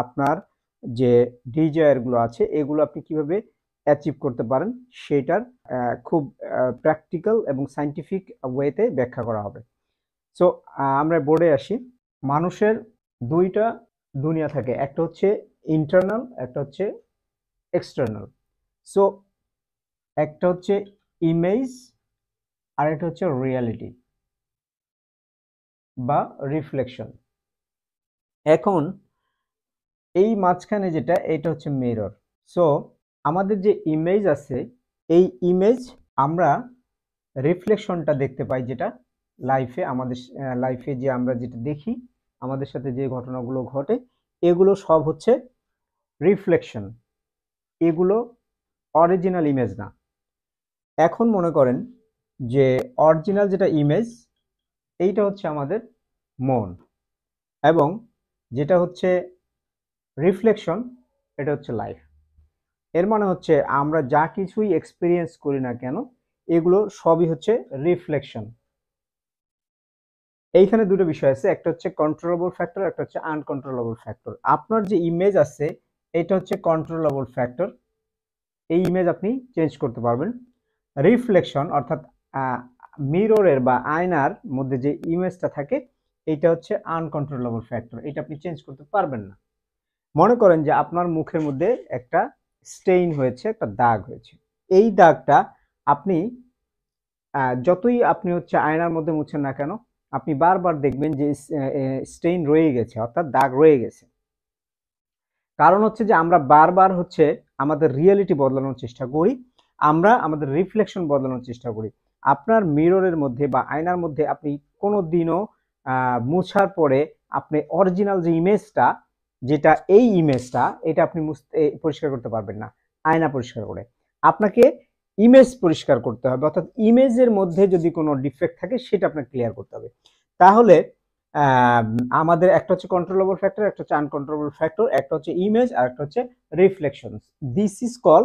আপনার যে ডিজায়ার গুলো আছে এগুলো আপনি কিভাবে অ্যাচিভ করতে পারেন সেটার খুব প্র্যাকটিক্যাল এবং সায়েন্টিফিক ওয়েতে ব্যাখ্যা করা হবে। সো আমরা বোর্ডে আসি। মানুষের দুইটা দুনিয়া থাকে, একটা হচ্ছে ইন্টারনাল, একটা হচ্ছে এক্সটার্নাল। সো একটা হচ্ছে ইমেজ আর একটা হচ্ছে রিয়ালিটি বা রিফ্লেকশন। এখন এই মাঝখানে যেটা, এটা হচ্ছে মিরর। সো আমাদের যে ইমেজ আছে, এই ইমেজ আমরা রিফ্লেকশনটা দেখতে পাই, যেটা লাইফে আমাদের লাইফে যে আমরা যেটা দেখি, আমাদের সাথে যে ঘটনাগুলো ঘটে, এগুলো সব হচ্ছে রিফ্লেকশন, এগুলো অরিজিনাল ইমেজ না। এখন মনে করেন যে অরিজিনাল যেটা ইমেজ, এইটা হচ্ছে আমাদের মন, এবং যেটা হচ্ছে রিফ্লেকশন, এটা হচ্ছে লাইফ। এর মানে হচ্ছে আমরা যা কিছুই এক্সপিরিয়েন্স করি না কেন, এগুলো সবই হচ্ছে রিফ্লেকশন। এইখানে দুটো বিষয় আছে, একটা হচ্ছে কন্ট্রোলেবল ফ্যাক্টর, একটা হচ্ছে আনকন্ট্রোলেবল ফ্যাক্টর। আপনার যে ইমেজ আছে এটা হচ্ছে কন্ট্রোলেবল ফ্যাক্টর, এই ইমেজ আপনি চেঞ্জ করতে পারবেন। রিফ্লেকশন অর্থাৎ মিররের বা আয়নার মধ্যে যে ইমেজটা থাকে, এটা হচ্ছে আনকন্ট্রোলেবল ফ্যাক্টর, এটা আপনি চেঞ্জ করতে পারবেন না। মনে করেন যে আপনার মুখের মধ্যে একটা স্টেইন হয়েছে, একটা দাগ হয়েছে। এই দাগটা আপনি যতই আপনি হচ্ছে আয়নার মধ্যে মুছেন না কেন, আপনি বারবার দেখবেন যে স্টেইন রয়ে গেছে, অর্থাৎ দাগ রয়ে গেছে। কারণ হচ্ছে যে আমরা বারবার হচ্ছে আমাদের রিয়েলিটি বদলানোর চেষ্টা করি, আমরা আমাদের রিফ্লেকশন বদলানোর চেষ্টা করি। আপনার মিররের মধ্যে বা আয়নার মধ্যে আপনি কোনো দিনও মুছার পরে আপনি অরিজিনাল যে ইমেজটা, যেটা এই ইমেজটা, এটা আপনি পরিষ্কার করতে পারবেন না আয়না পরিষ্কার করে। আপনাকে ইমেজ পরিষ্কার করতে হবে, অর্থাৎ ইমেজের মধ্যে যদি কোনো ডিফেক্ট থাকে সেটা আপনাকে ক্লিয়ার করতে হবে। তাহলে আমাদের একটা হচ্ছে কন্ট্রোলেবল ফ্যাক্টর, একটা হচ্ছে আনকন্ট্রোলেবল ফ্যাক্টর, একটা হচ্ছে ইমেজ আর একটা হচ্ছে রিফ্লেকশন। This is call